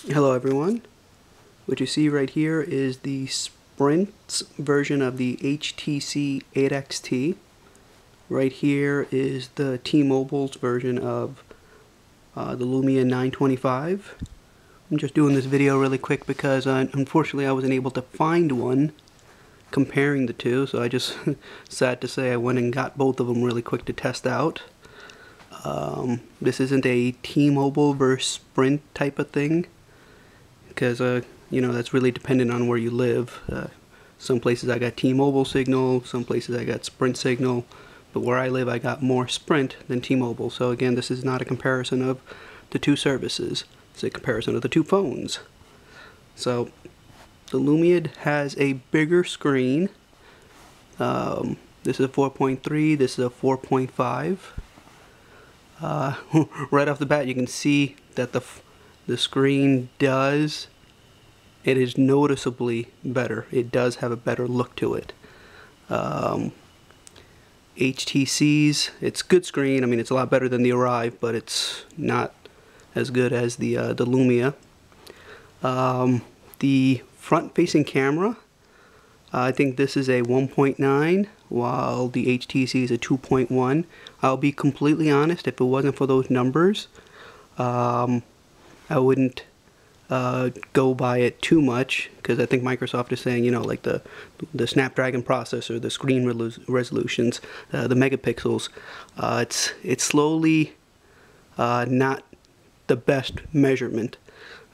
Hello everyone. What you see right here is the Sprint's version of the HTC 8XT. Right here is the T-Mobile's version of the Lumia 925. I'm just doing this video really quick because unfortunately I wasn't able to find one comparing the two, so I just sad to say I went and got both of them really quick to test out. This isn't a T-Mobile versus Sprint type of thing, because you know, that's really dependent on where you live. Some places I got T-Mobile signal, some places I got Sprint signal, but where I live I got more Sprint than T-Mobile. So again, this is not a comparison of the two services, it's a comparison of the two phones. So the Lumia has a bigger screen. This is a 4.3, this is a 4.5. Right off the bat you can see that the screen it is noticeably better. It does have a better look to it. HTC's, it's good screen. I mean, it's a lot better than the Arrive, but it's not as good as the Lumia. The front-facing camera, I think this is a 1.9, while the HTC is a 2.1. I'll be completely honest, if it wasn't for those numbers, I wouldn't go by it too much, because I think Microsoft is saying, you know, like the Snapdragon processor, the screen resolutions, the megapixels, it's slowly not the best measurement.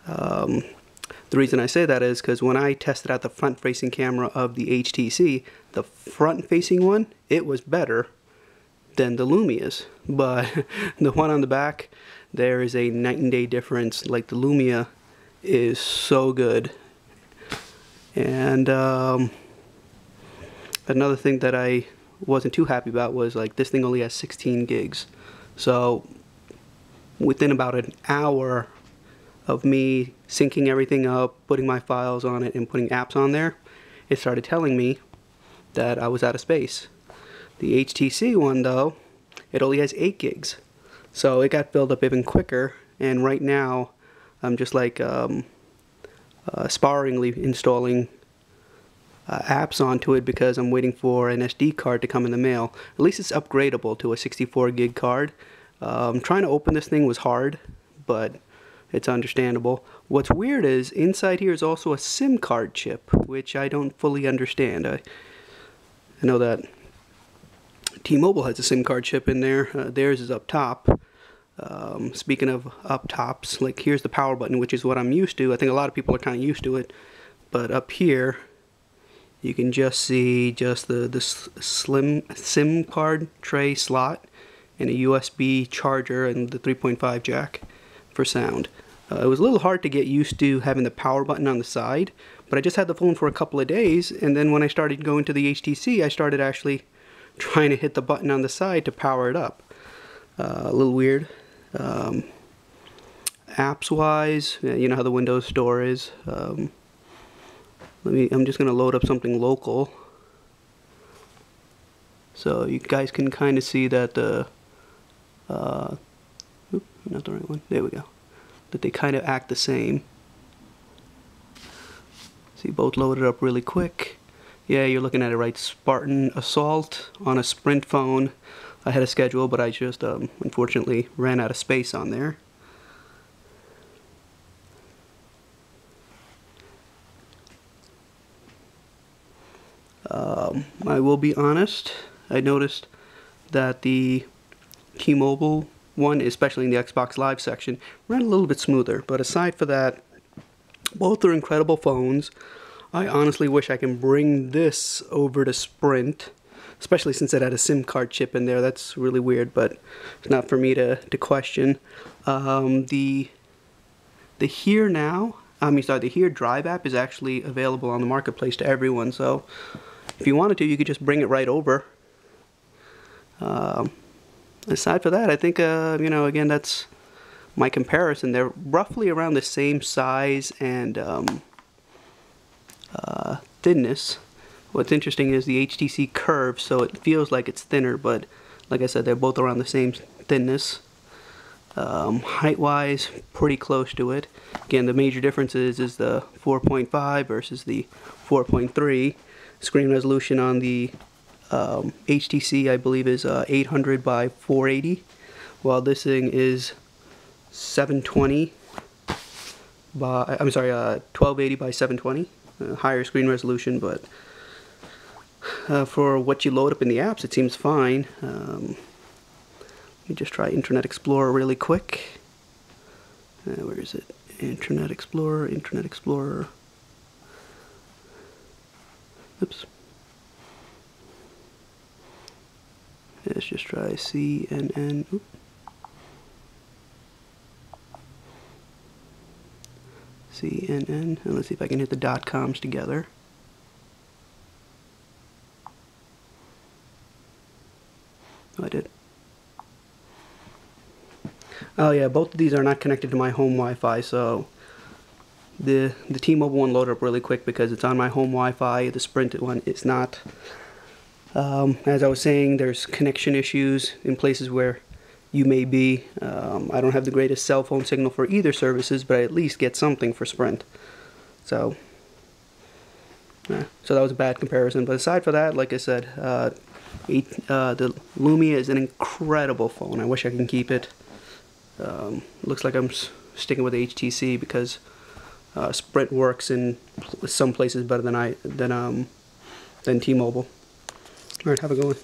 The reason I say that is because when I tested out the front-facing camera of the HTC, the front-facing one, it was better than the Lumia's, but the one on the back, there is a night and day difference. Like, the Lumia is so good. And another thing that I wasn't too happy about was, like, this thing only has 16 gigs. So within about an hour of me syncing everything up, putting my files on it, and putting apps on there, it started telling me that I was out of space. The HTC one, though, it only has 8 gigs. So it got filled up even quicker, and right now I'm just like sparingly installing apps onto it because I'm waiting for an SD card to come in the mail. At least it's upgradable to a 64 gig card. Trying to open this thing was hard, but it's understandable. What's weird is inside here is also a SIM card chip, which I don't fully understand. I know that T-Mobile has a SIM card chip in there. Theirs is up top. Speaking of up tops, like, here's the power button, which is what I'm used to. I think a lot of people are kind of used to it, but up here you can just see the slim SIM card tray slot and a USB charger and the 3.5 jack for sound. It was a little hard to get used to having the power button on the side, but I just had the phone for a couple of days, and then when I started going to the HTC, I started actually trying to hit the button on the side to power it up. A little weird. Apps wise, you know how the Windows Store is. I'm just going to load up something local so you guys can kind of see that not the right one, there we go, that they kind of act the same. See, both loaded up really quick. Yeah, you're looking at it right. Spartan Assault on a Sprint phone. I had a schedule, but I just unfortunately ran out of space on there. I will be honest, I noticed that the T-Mobile one, especially in the Xbox Live section, ran a little bit smoother, but aside for that, both are incredible phones. I honestly wish I can bring this over to Sprint, especially since it had a SIM card chip in there. That's really weird, but it's not for me to question. The Here Now, the Here Drive app is actually available on the marketplace to everyone, so if you wanted to, you could just bring it right over. Aside for that, I think, you know, again, that's my comparison. They're roughly around the same size and thinness. What's interesting is the HTC curves, so it feels like it's thinner, but like I said, they're both around the same thinness. Height-wise, pretty close to it. Again, the major difference is the 4.5 versus the 4.3. Screen resolution on the HTC, I believe, is 800 by 480, while this thing is 720 by, 1280 by 720. Higher screen resolution, but for what you load up in the apps, it seems fine. Let me just try Internet Explorer really quick. Where is it? Internet Explorer, Internet Explorer. Oops. Let's just try CNN. Oop. CNN, and let's see if I can hit the .coms together. Oh, I did. Oh yeah, both of these are not connected to my home Wi-Fi, so the T-Mobile one loaded up really quick because it's on my home Wi-Fi. The Sprint one is not. As I was saying, there's connection issues in places where you may be. I don't have the greatest cell phone signal for either services, but I at least get something for Sprint. So that was a bad comparison. But aside from that, like I said, the Lumia is an incredible phone. I wish I can keep it. Looks like I'm sticking with HTC because Sprint works in some places better than T-Mobile. All right, have a good one.